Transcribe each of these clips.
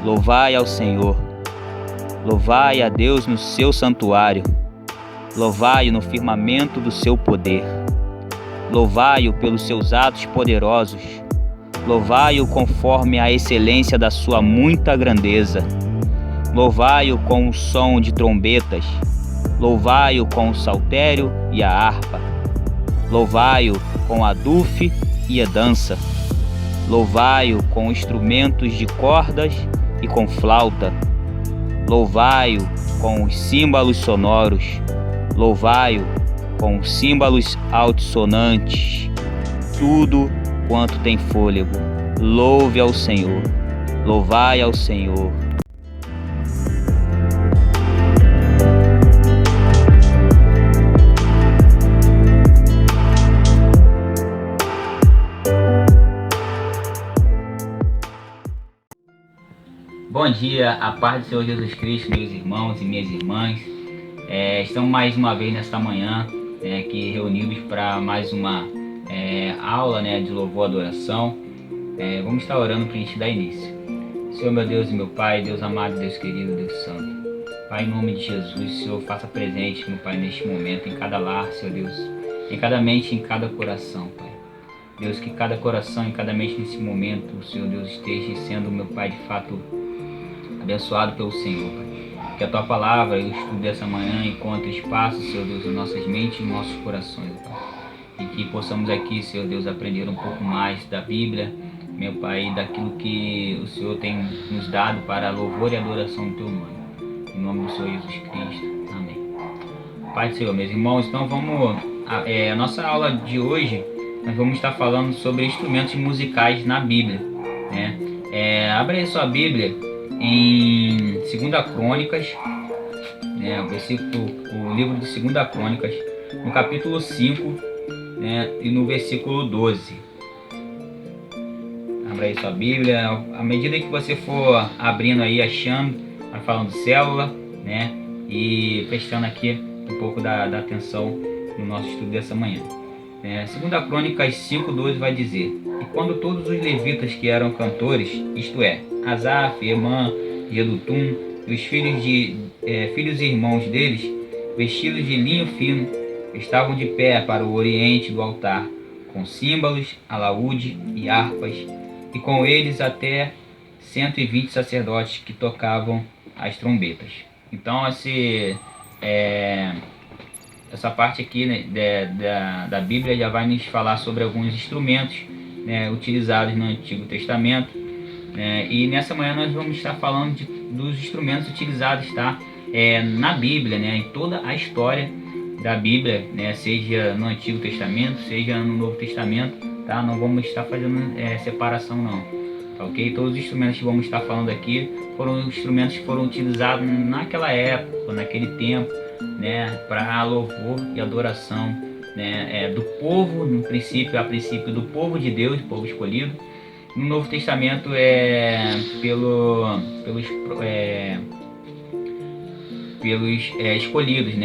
Louvai ao Senhor. Louvai a Deus no seu santuário. Louvai-o no firmamento do seu poder. Louvai-o pelos seus atos poderosos. Louvai-o conforme a excelência da sua muita grandeza. Louvai-o com o som de trombetas. Louvai-o com o saltério e a harpa. Louvai-o com a dufe e a dança. Louvai-o com instrumentos de cordas e com flauta. Louvai-o com os símbolos sonoros. Louvai-o com símbolos altissonantes. Tudo quanto tem fôlego, louve ao Senhor. Louvai ao Senhor. Bom dia, a paz do Senhor Jesus Cristo, meus irmãos e minhas irmãs. Estamos mais uma vez nesta manhã aqui reunidos para mais uma aula de louvor e adoração. Vamos estar orando para a gente dar início. Senhor, meu Deus e meu Pai, Deus amado, Deus querido, Deus santo. Pai, em nome de Jesus, Senhor, faça presente, meu Pai, neste momento, em cada lar, Senhor Deus, em cada mente, em cada coração, Pai. Deus, que cada coração, em cada mente nesse momento, Senhor Deus, esteja sendo, meu Pai, de fato, abençoado pelo Senhor, Pai. Que a Tua palavra e o estudo dessa manhã encontre espaço, Senhor Deus, em nossas mentes e em nossos corações, Pai. E que possamos aqui, Senhor Deus, aprender um pouco mais da Bíblia, meu Pai, daquilo que o Senhor tem nos dado para louvor e adoração do Teu nome. Em nome do Senhor Jesus Cristo. Amém. Pai do Senhor, meus irmãos, então vamos... a nossa aula de hoje, nós vamos estar falando sobre instrumentos musicais na Bíblia, né? Abra aí sua Bíblia em 2 Crônicas, o livro de 2 Crônicas, no capítulo 5, e no versículo 12. Abra aí sua Bíblia. À medida que você for abrindo aí, achando, vai falando célula, e prestando aqui um pouco da atenção no nosso estudo dessa manhã. 2 Crônicas 5:12 vai dizer: E quando todos os levitas que eram cantores, isto é, Asaf, Emã, Jedutum, e os filhos e irmãos deles, vestidos de linho fino, estavam de pé para o oriente do altar, com símbolos, alaúde e harpas, e com eles até 120 sacerdotes que tocavam as trombetas. Então essa parte aqui da Bíblia já vai nos falar sobre alguns instrumentos utilizados no Antigo Testamento, e nessa manhã nós vamos estar falando dos instrumentos utilizados na Bíblia, em toda a história da Bíblia, seja no Antigo Testamento, seja no Novo Testamento, tá? Não vamos estar fazendo separação não, tá, ok? Todos os instrumentos que vamos estar falando aqui foram instrumentos que foram utilizados naquela época, naquele tempo, para louvor e adoração, do povo, a princípio do povo de Deus, do povo escolhido. No Novo Testamento pelos escolhidos,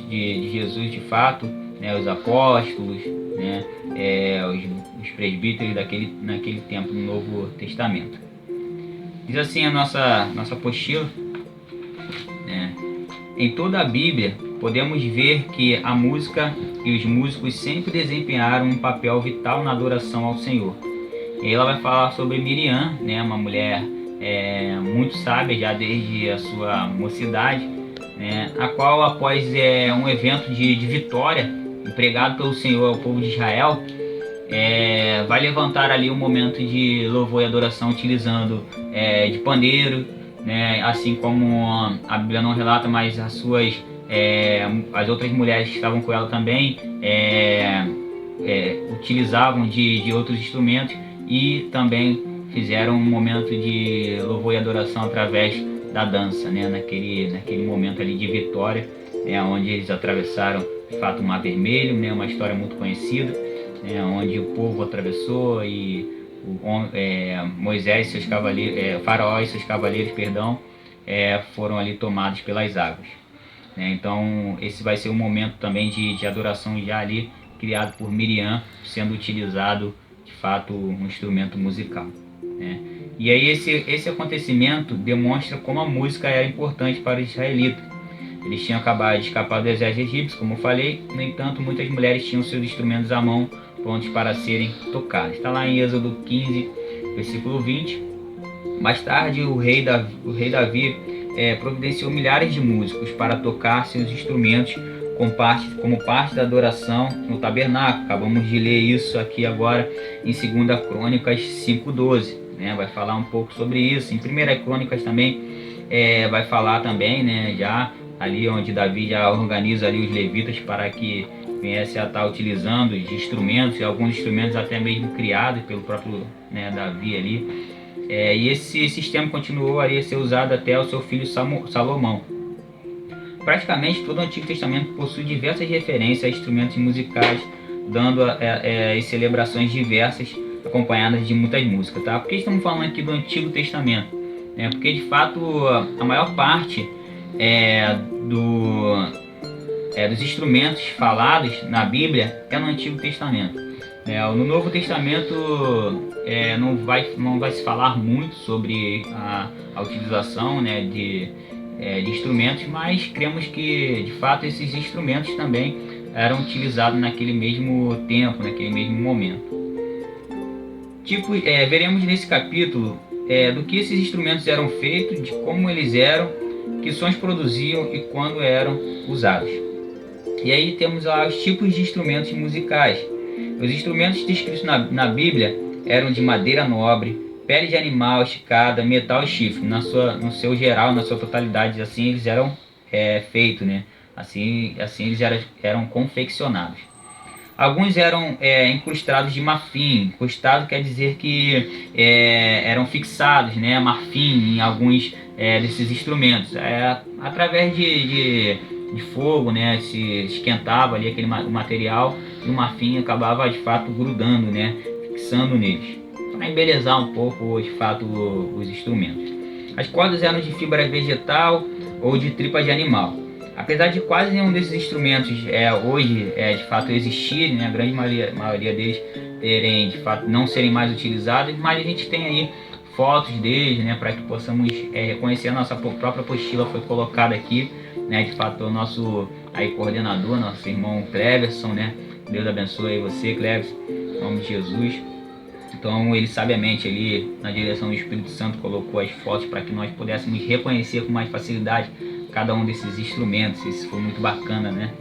de Jesus de fato, os apóstolos, os presbíteros naquele tempo no Novo Testamento. Diz assim a nossa apostila, Em toda a Bíblia podemos ver que a música e os músicos sempre desempenharam um papel vital na adoração ao Senhor. E ela vai falar sobre Miriam, uma mulher muito sábia já desde a sua mocidade, a qual após um evento de vitória empregado pelo Senhor ao povo de Israel, vai levantar ali um momento de louvor e adoração utilizando de pandeiro, assim como a Bíblia não relata, mas as outras mulheres que estavam com ela também utilizavam de outros instrumentos, e também fizeram um momento de louvor e adoração através da dança, naquele momento ali de vitória, onde eles atravessaram de fato o Mar Vermelho, uma história muito conhecida, onde o povo atravessou e Moisés e seus cavaleiros, Faraó e seus cavaleiros, foram ali tomados pelas águas. Então esse vai ser um momento também de adoração já ali criado por Miriam, sendo utilizado de fato um instrumento musical. E aí esse acontecimento demonstra como a música era importante para os israelitas. Eles tinham acabado de escapar do exército egípcio, como eu falei. No entanto, muitas mulheres tinham seus instrumentos à mão, prontos para serem tocados. Está lá em Êxodo 15, versículo 20. Mais tarde, o rei Davi providenciou milhares de músicos para tocar seus instrumentos como parte da adoração no tabernáculo. Acabamos de ler isso aqui agora em 2 Crônicas 5:12. Né? Vai falar um pouco sobre isso. Em 1 Crônicas também vai falar também, né, já ali onde Davi já organiza ali os levitas para que viesse a estar utilizando de instrumentos, e alguns instrumentos até mesmo criados pelo próprio, né, Davi ali. E esse sistema continuou a ser usado até o seu filho Salomão. Praticamente todo o Antigo Testamento possui diversas referências a instrumentos musicais, dando as celebrações diversas, acompanhadas de muitas músicas. Tá? Por que estamos falando aqui do Antigo Testamento? Porque de fato a maior parte dos instrumentos falados na Bíblia é no Antigo Testamento. No Novo Testamento não vai se falar muito sobre a utilização, né, de instrumentos, mas cremos que de fato esses instrumentos também eram utilizados naquele mesmo tempo, naquele mesmo momento. Veremos nesse capítulo do que esses instrumentos eram feitos, de como eles eram, que sons produziam e quando eram usados. E aí temos lá os tipos de instrumentos musicais. Os instrumentos descritos na Bíblia eram de madeira nobre, pele de animal esticada, metal e chifre, no seu geral, na sua totalidade. Assim eles eram feitos, né? Assim eles eram confeccionados. Alguns eram incrustados de marfim. Incrustado quer dizer que eram fixados, né, marfim em alguns desses instrumentos. Através de fogo, né, se esquentava ali aquele material e o marfim acabava de fato grudando, né, fixando neles, para embelezar um pouco de fato os instrumentos. As cordas eram de fibra vegetal ou de tripa de animal. Apesar de quase nenhum desses instrumentos hoje de fato existirem, né, a grande maioria deles terem de fato não serem mais utilizados, mas a gente tem aí fotos deles, né, para que possamos reconhecer. A nossa própria apostila foi colocada aqui, né, de fato pelo nosso coordenador, nosso irmão Cleverson, né. Deus abençoe você, Cleverson, em nome de Jesus. Então ele sabiamente ali, na direção do Espírito Santo, colocou as fotos para que nós pudéssemos reconhecer com mais facilidade cada um desses instrumentos. Isso foi muito bacana, né?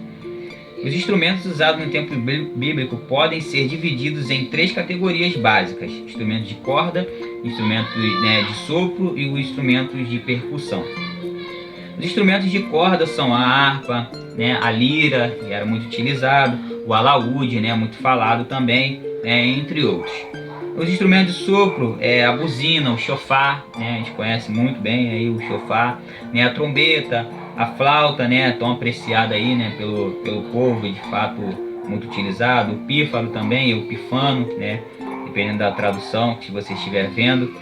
Os instrumentos usados no tempo bíblico podem ser divididos em 3 categorias básicas: instrumentos de corda, instrumentos, né, de sopro e os instrumentos de percussão. Os instrumentos de corda são a harpa, né, a lira, que era muito utilizado, o alaúde, né, muito falado também, entre outros. Os instrumentos de sopro a buzina, o chofar, né, a gente conhece muito bem aí o chofar, né, a trombeta, a flauta, né, tão apreciada aí, né, pelo povo, de fato muito utilizado, o pífaro também, o pifano, né, dependendo da tradução que você estiver vendo.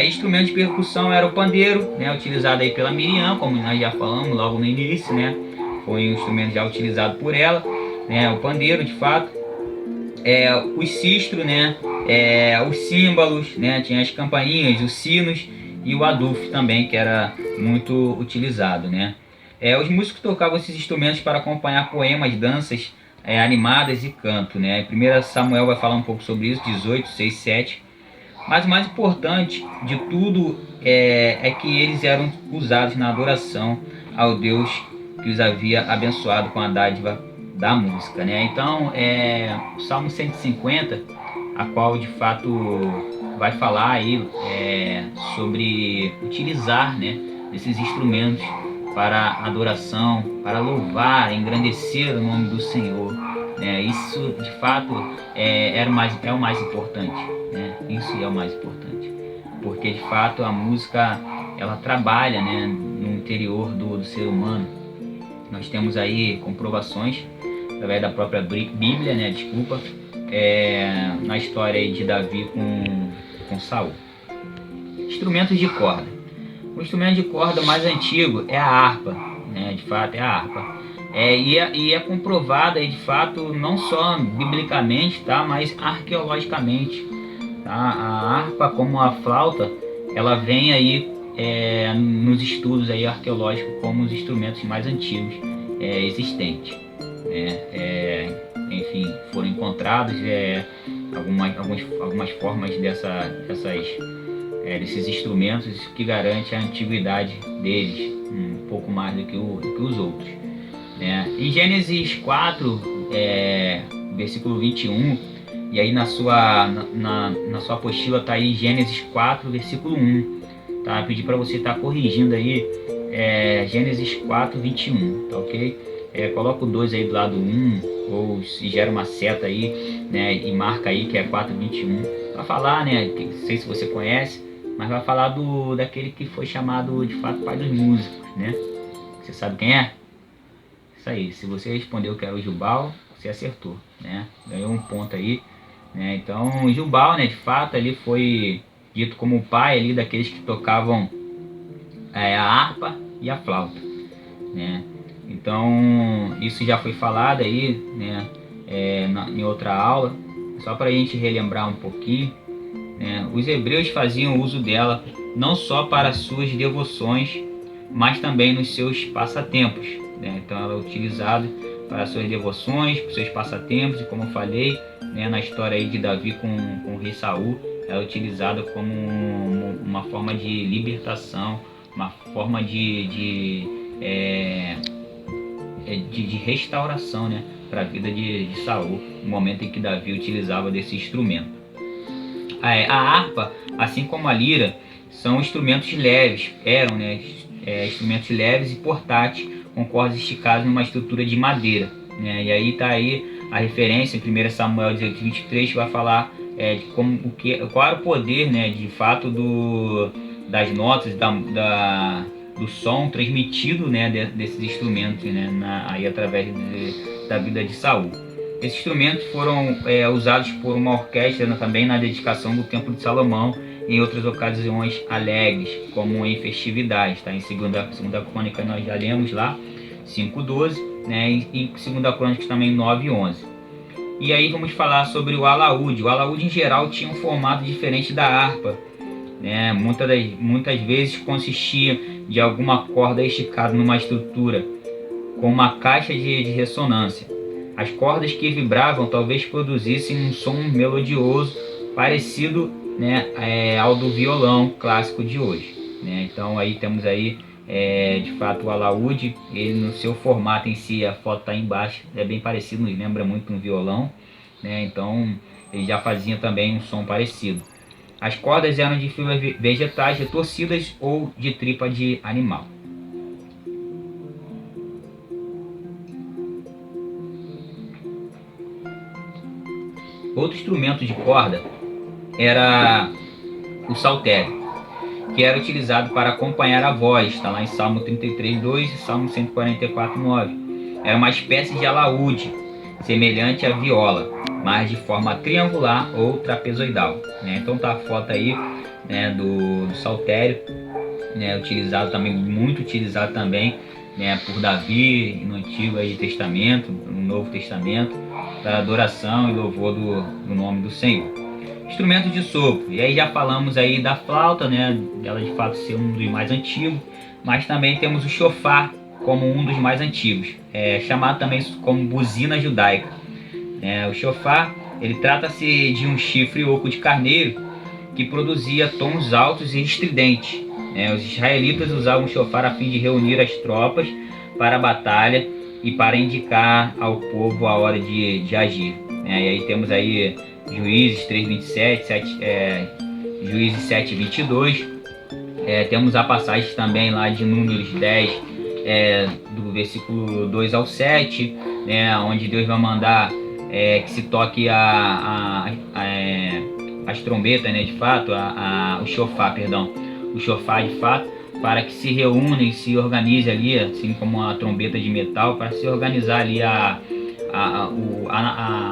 Instrumento de percussão era o pandeiro, né, utilizado aí pela Miriam, como nós já falamos logo no início, né, foi um instrumento já utilizado por ela, né, o pandeiro de fato. Os sistros, né, os símbolos, né, tinha as campainhas, os sinos e o adufo também, que era muito utilizado, né. Os músicos tocavam esses instrumentos para acompanhar poemas, danças animadas e canto, né. 1 Samuel vai falar um pouco sobre isso, 18, 6, 7. Mas o mais importante de tudo é que eles eram usados na adoração ao Deus que os havia abençoado com a dádiva da música, né? Então, o Salmo 150, a qual de fato vai falar aí sobre utilizar, né, esses instrumentos para adoração, para louvar, engrandecer o nome do Senhor. Isso de fato é o mais importante, né? Isso é o mais importante, porque de fato a música ela trabalha, né, no interior do ser humano. Nós temos aí comprovações através da própria Bíblia, né, na história aí de Davi com Saul. Instrumentos de corda. O instrumento de corda mais antigo é a harpa, né, de fato é a harpa. E é comprovada aí, de fato, não só biblicamente, tá, mas arqueologicamente. Tá? A harpa, como a flauta, ela vem aí nos estudos aí arqueológicos como os instrumentos mais antigos existentes. Enfim, foram encontrados algumas formas desses instrumentos que garante a antiguidade deles um pouco mais do que os outros. Né? Em Gênesis 4, versículo 21, e aí na sua apostila está aí Gênesis 4, versículo 1. Tá? Pedi para você estar corrigindo aí Gênesis 4, 21, tá ok? Coloca o 2 aí do lado 1, ou se gera uma seta aí, né, e marca aí que é 4, 21. Vai falar, né, não sei se você conhece, mas vai falar daquele que foi chamado de fato pai dos músicos, né? Você sabe quem é? Isso aí, se você respondeu que era o Jubal, você acertou, né? Ganhou um ponto aí, né? Então, o Jubal, né, de fato, ali foi dito como o pai ali daqueles que tocavam a harpa e a flauta, né? Então, isso já foi falado aí, né, em outra aula, só para a gente relembrar um pouquinho, né? Os hebreus faziam uso dela não só para suas devoções, mas também nos seus passatempos, né? Então, ela é utilizada para suas devoções, para seus passatempos, e como eu falei, né, na história aí de Davi com o rei Saul, ela é utilizada como uma forma de libertação, uma forma de restauração, né, para a vida de Saul, no momento em que Davi utilizava desse instrumento. A harpa, assim como a lira, são instrumentos leves, né, instrumentos leves e portáteis, com cordas esticadas numa estrutura de madeira, né? E aí está aí a referência em 1 Samuel 18:23, que vai falar de qual era o poder, né, de fato das notas, do som transmitido, né, desses instrumentos, né, aí através da vida de Saul. Esses instrumentos foram usados por uma orquestra também na dedicação do Templo de Salomão, em outras ocasiões alegres, como em festividades. Tá? Em segunda Crônica nós já lemos lá 5:12, né, e em 2 Crônicas também 9:11. E aí vamos falar sobre o alaúde. O alaúde em geral tinha um formato diferente da harpa, né? Muitas vezes consistia de alguma corda esticada numa estrutura com uma caixa de ressonância. As cordas que vibravam talvez produzissem um som melodioso parecido, né, ao do violão clássico de hoje, né? Então aí temos aí de fato o alaúde, ele no seu formato em si, a foto está embaixo, é bem parecido, nos lembra muito um violão, né? Então ele já fazia também um som parecido. As cordas eram de fibras vegetais retorcidas ou de tripa de animal. Outro instrumento de corda era o saltério, que era utilizado para acompanhar a voz, está lá em Salmo 33:2 e Salmo 144:9. Era uma espécie de alaúde, semelhante à viola, mas de forma triangular ou trapezoidal, né? Então tá a foto aí, né, do saltério, né, muito utilizado também, né, por Davi no Antigo Testamento, no Novo Testamento, para adoração e louvor do nome do Senhor. Instrumento de sopro, e aí já falamos aí da flauta, né, dela de fato ser um dos mais antigos, mas também temos o chofar como um dos mais antigos, chamado também como buzina judaica. O chofar, ele trata-se de um chifre oco de carneiro que produzia tons altos e estridentes. Os israelitas usavam o chofar a fim de reunir as tropas para a batalha e para indicar ao povo a hora de agir. E aí temos aí Juízes 3:27, Juízes 7:22. Temos a passagem também lá de Números 10, do versículo 2 ao 7, né, onde Deus vai mandar que se toque as trombetas, né, de fato, o chofar, de fato, para que se reúna e se organize ali, assim como a trombeta de metal, para se organizar ali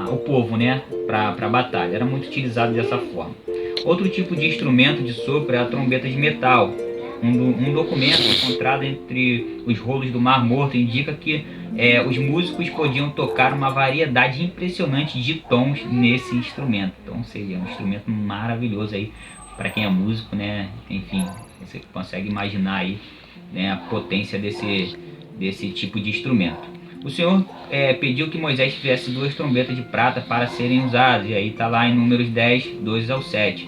o povo, né, para a batalha. Era muito utilizado dessa forma. Outro tipo de instrumento de sopro é a trombeta de metal, Um documento encontrado entre os rolos do Mar Morto indica que os músicos podiam tocar uma variedade impressionante de tons nesse instrumento. Então seria um instrumento maravilhoso aí para quem é músico, né? Enfim, você consegue imaginar aí, né, a potência desse tipo de instrumento. O Senhor pediu que Moisés fizesse 2 trombetas de prata para serem usadas, e aí está lá em Números 10, 2 ao 7.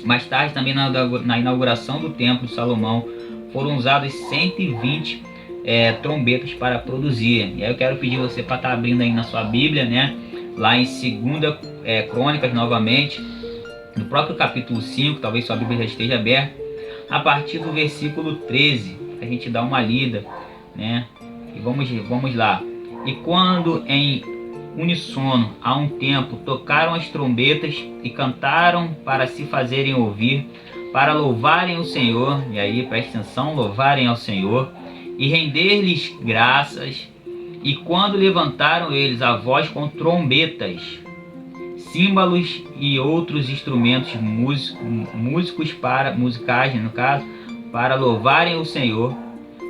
Mais tarde, também na inauguração do Templo de Salomão, foram usadas 120 trombetas para produzir. E aí eu quero pedir você para estar abrindo aí na sua Bíblia, né? Lá em 2 Crônicas, novamente, no próprio capítulo 5, talvez sua Bíblia já esteja aberta, a partir do versículo 13, para a gente dar uma lida, né? E vamos lá. E quando em unissono, a um tempo, tocaram as trombetas e cantaram para se fazerem ouvir, para louvarem o Senhor, e aí presta atenção, louvarem ao Senhor, e render-lhes graças, e quando levantaram eles a voz com trombetas, símbolos e outros instrumentos músicos musicais, no caso, para louvarem o Senhor,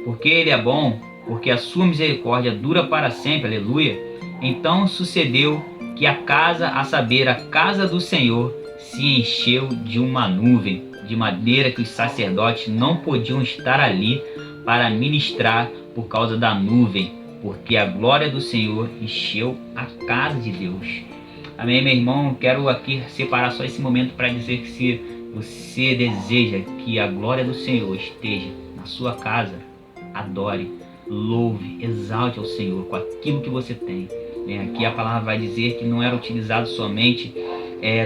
porque Ele é bom, porque a sua misericórdia dura para sempre, aleluia. Então sucedeu que a casa, a saber, a casa do Senhor, se encheu de uma nuvem, de maneira que os sacerdotes não podiam estar ali para ministrar por causa da nuvem, porque a glória do Senhor encheu a casa de Deus. Amém, meu irmão? Quero aqui separar só esse momento para dizer que se você deseja que a glória do Senhor esteja na sua casa, adore, louve, exalte ao Senhor com aquilo que você tem. Aqui a palavra vai dizer que não era utilizado somente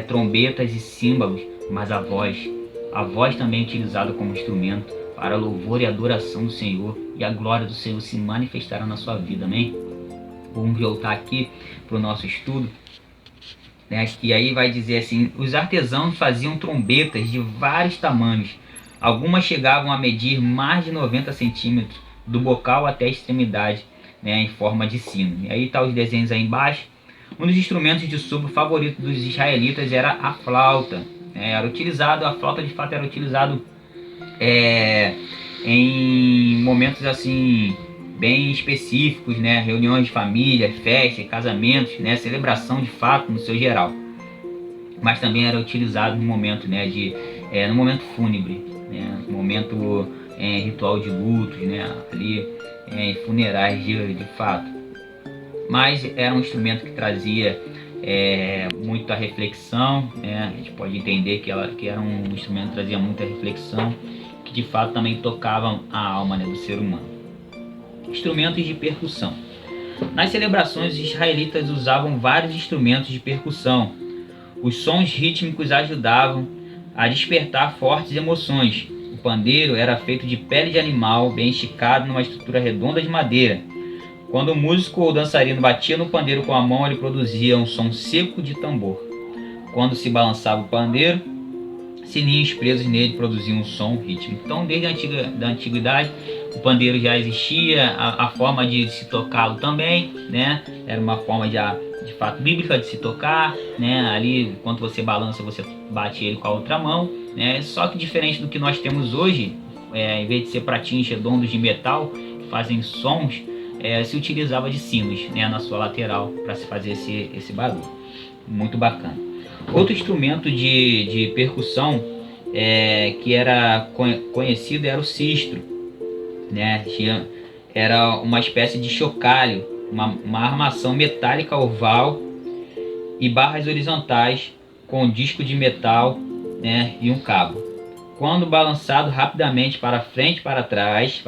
trombetas e símbolos, mas a voz também é utilizada como instrumento para louvor e adoração do Senhor, e a glória do Senhor se manifestará na sua vida, amém? Vamos voltar aqui para o nosso estudo, né? Que aí vai dizer assim: os artesãos faziam trombetas de vários tamanhos, algumas chegavam a medir mais de 90 centímetros, do bocal até a extremidade, né, em forma de sino. E aí tá os desenhos aí embaixo. Um dos instrumentos de sopro favorito dos israelitas era a flauta. A flauta de fato era utilizado em momentos assim bem específicos, né, reuniões de família, festas, casamentos, né, celebração de fato no seu geral. Mas também era utilizado no momento, né, no momento fúnebre, né, no momento ritual de lutos, né, ali em funerais de fato. Mas era um instrumento que trazia muita reflexão, né? A gente pode entender que era um instrumento que trazia muita reflexão, que de fato também tocava a alma, né, do ser humano. Instrumentos de percussão. Nas celebrações, os israelitas usavam vários instrumentos de percussão. Os sons rítmicos ajudavam a despertar fortes emoções. O pandeiro era feito de pele de animal, bem esticado numa estrutura redonda de madeira. Quando o músico ou dançarino batia no pandeiro com a mão, ele produzia um som seco de tambor. Quando se balançava o pandeiro, sininhos presos nele produziam um som rítmico. Então, desde a antiguidade, o pandeiro já existia, a forma de se tocá-lo também, né? Era uma forma de fato bíblica de se tocar, né? Ali, quando você balança, você bate ele com a outra mão, né? Só que diferente do que nós temos hoje, em vez de ser pratinhos redondos de metal que fazem sons, se utilizava de sinos, né, na sua lateral para se fazer esse barulho. Muito bacana. Outro instrumento de percussão que era conhecido era o sistro, né? Era uma espécie de chocalho, uma armação metálica oval e barras horizontais com um disco de metal, né, e um cabo. Quando balançado rapidamente para frente e para trás,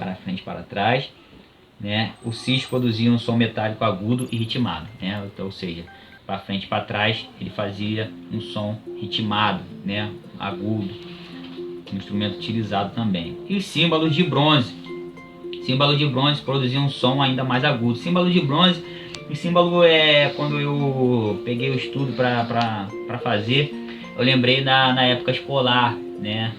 né, o sistro produzia um som metálico agudo e ritmado, né? Então, ou seja, para frente e para trás ele fazia um som ritmado, né, agudo, um instrumento utilizado também. E os símbolos de bronze. Símbolo de bronze produzia um som ainda mais agudo. Símbolo de bronze, o símbolo quando eu peguei o estudo para fazer, eu lembrei na época escolar, né,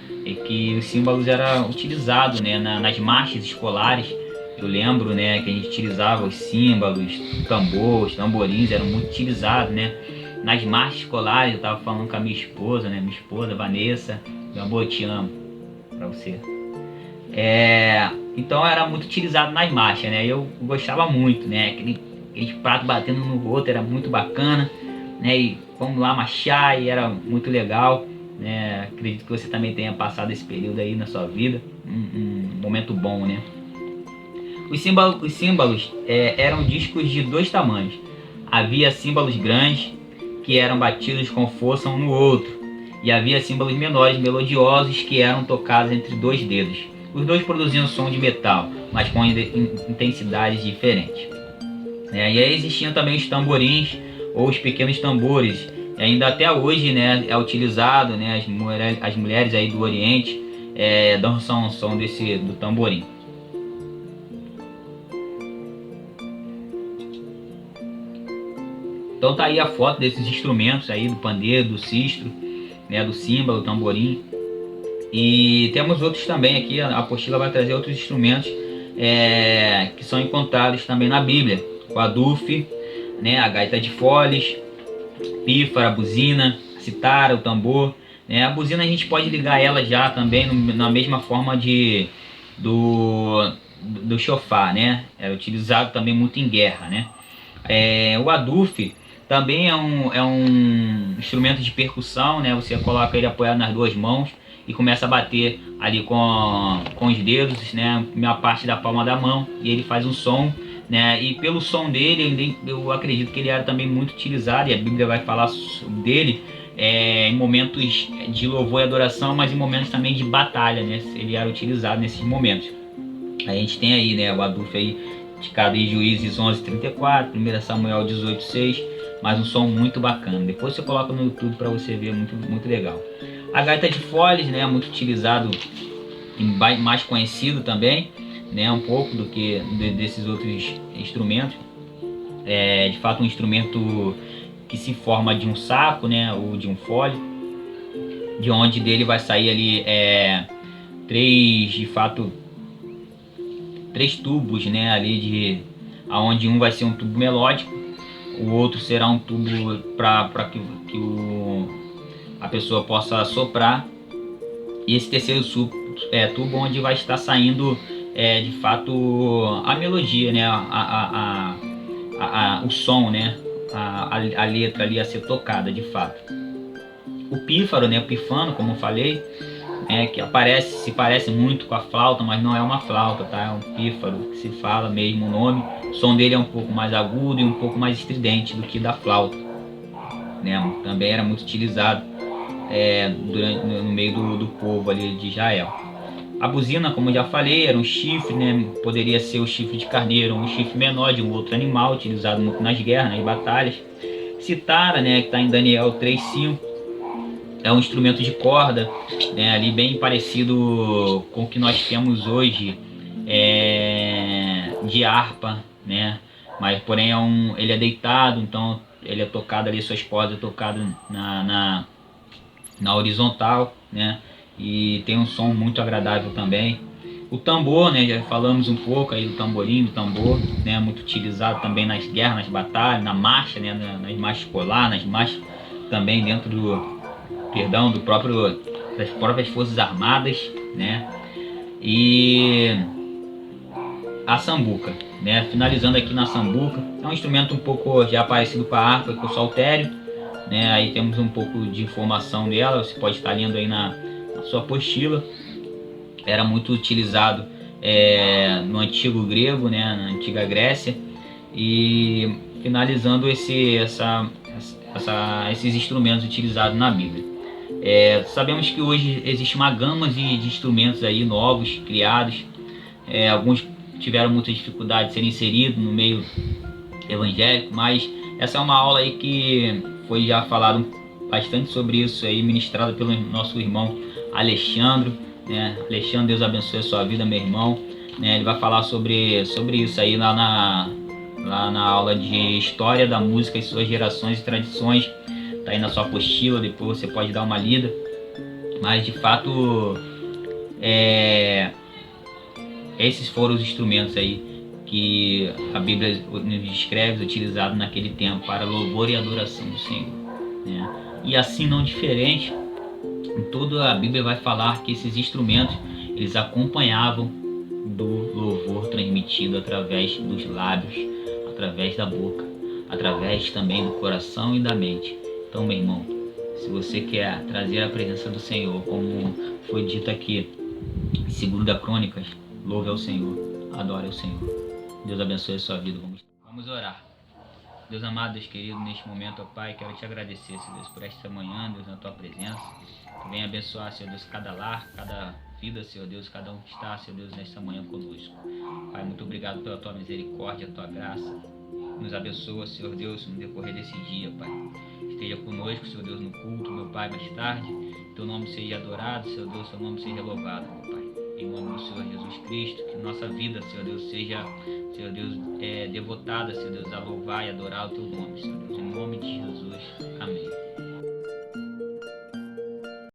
que os símbolos eram utilizados, né, nas marchas escolares. Eu lembro, né, que a gente utilizava os símbolos, tambores, tamborins eram muito utilizados, né, nas marchas escolares. Eu estava falando com a minha esposa, né, minha esposa Vanessa, meu amor, eu te amo, para você. Então era muito utilizado nas marchas, né? Eu gostava muito, né? Aqueles pratos batendo um no outro era muito bacana, né? E vamos lá marchar e era muito legal, né? Acredito que você também tenha passado esse período aí na sua vida, um momento bom, né? Os símbolos eram discos de dois tamanhos. Havia símbolos grandes que eram batidos com força um no outro, e havia símbolos menores melodiosos que eram tocados entre dois dedos. Os dois produziam som de metal, mas com intensidades diferentes. E aí existiam também os tamborins ou os pequenos tambores. E ainda até hoje, né, é utilizado, né, as mulheres aí do Oriente dançam o som do tamborim. Então tá aí a foto desses instrumentos aí, do pandeiro, do sistro, né, do símbolo, do tamborim. E temos outros também aqui, a apostila vai trazer outros instrumentos que são encontrados também na Bíblia. O adufe, né, a gaita de foles, pífara, a buzina, a citara, o tambor. Né. A buzina a gente pode ligar ela já também na mesma forma do chofar, né? Era utilizado também muito em guerra, né? O adufe também é um instrumento de percussão, né? Você coloca ele apoiado nas duas mãos e começa a bater ali com os dedos, né? Na parte da palma da mão, e ele faz um som, né? E pelo som dele, eu acredito que ele era também muito utilizado, e a Bíblia vai falar dele em momentos de louvor e adoração, mas em momentos também de batalha, né? Ele era utilizado nesses momentos. A gente tem aí, né, o adufe aí indicado em Juízes 11:34, 1 Samuel 18:6, mas um som muito bacana. Depois você coloca no YouTube para você ver, muito, muito legal. A gaita de foles, né, muito utilizado e mais conhecido também, né, um pouco do que desses outros instrumentos. De fato um instrumento que se forma de um saco, né, ou de um fole, de onde dele vai sair ali três tubos, né, ali aonde um vai ser um tubo melódico, o outro será um tubo para que a pessoa possa soprar, e esse terceiro tubo onde vai estar saindo de fato a melodia, né, o som, né, a letra ali a ser tocada de fato. O pífaro, né, o pifano, como eu falei, que se parece muito com a flauta, mas não é uma flauta, tá? É um pífaro, que se fala mesmo o nome. O som dele é um pouco mais agudo e um pouco mais estridente do que da flauta, né? Também era muito utilizado no meio do povo ali de Israel. A buzina, como eu já falei, era um chifre, né? Poderia ser o chifre de carneiro, um chifre menor de um outro animal, utilizado muito nas guerras, nas batalhas. Citara, né, que está em Daniel 3:5, é um instrumento de corda, né, ali bem parecido com o que nós temos hoje de harpa, né? Mas porém ele é deitado, então ele é tocado ali, suas cordas é tocado na horizontal, né? E tem um som muito agradável também. O tambor, né, já falamos um pouco aí do tamborim, do tambor, né, muito utilizado também nas guerras, nas batalhas, na marcha, né, nas marchas escolares, nas marchas também dentro das próprias forças armadas, né? E a sambuca, né? Finalizando aqui na sambuca, é um instrumento um pouco já parecido com a harpa e com o saltério, né? Aí temos um pouco de informação dela, você pode estar lendo aí na sua apostila. Era muito utilizado no antigo grego, né? Na antiga Grécia. E finalizando esses instrumentos utilizados na Bíblia. Sabemos que hoje existe uma gama de instrumentos aí novos, criados. Alguns tiveram muita dificuldade de serem inseridos no meio evangélico, mas essa é uma aula aí que foi já falado bastante sobre isso aí, ministrado pelo nosso irmão Alexandre, né? Alexandre, Deus abençoe a sua vida, meu irmão, né? Ele vai falar sobre isso aí lá na aula de História da Música e suas gerações e tradições. Tá aí na sua apostila, depois você pode dar uma lida. Mas de fato esses foram os instrumentos aí que a Bíblia nos descreve, utilizados naquele tempo para louvor e adoração do Senhor, né? E assim não diferente, em toda a Bíblia vai falar que esses instrumentos eles acompanhavam do louvor transmitido através dos lábios, através da boca, através também do coração e da mente. Então, meu irmão, se você quer trazer a presença do Senhor, como foi dito aqui, segundo da Crônicas, louve ao Senhor, adore ao Senhor. Deus abençoe a sua vida. Vamos orar. Deus amado, Deus querido, neste momento, ó Pai, quero te agradecer, Senhor Deus, por esta manhã, Deus, na tua presença. Que venha abençoar, Senhor Deus, cada lar, cada vida, Senhor Deus, cada um que está, Senhor Deus, nesta manhã conosco. Pai, muito obrigado pela tua misericórdia, a tua graça. Nos abençoa, Senhor Deus, no decorrer desse dia, Pai. Esteja conosco, Senhor Deus, no culto, meu Pai, mais tarde. Teu nome seja adorado, Senhor Deus, teu nome seja louvado, meu Pai. Em nome do Senhor Jesus Cristo, que nossa vida, Senhor Deus, seja, Senhor Deus, devotada, Senhor Deus, a louvar e adorar o teu nome, Senhor Deus. Em nome de Jesus. Amém.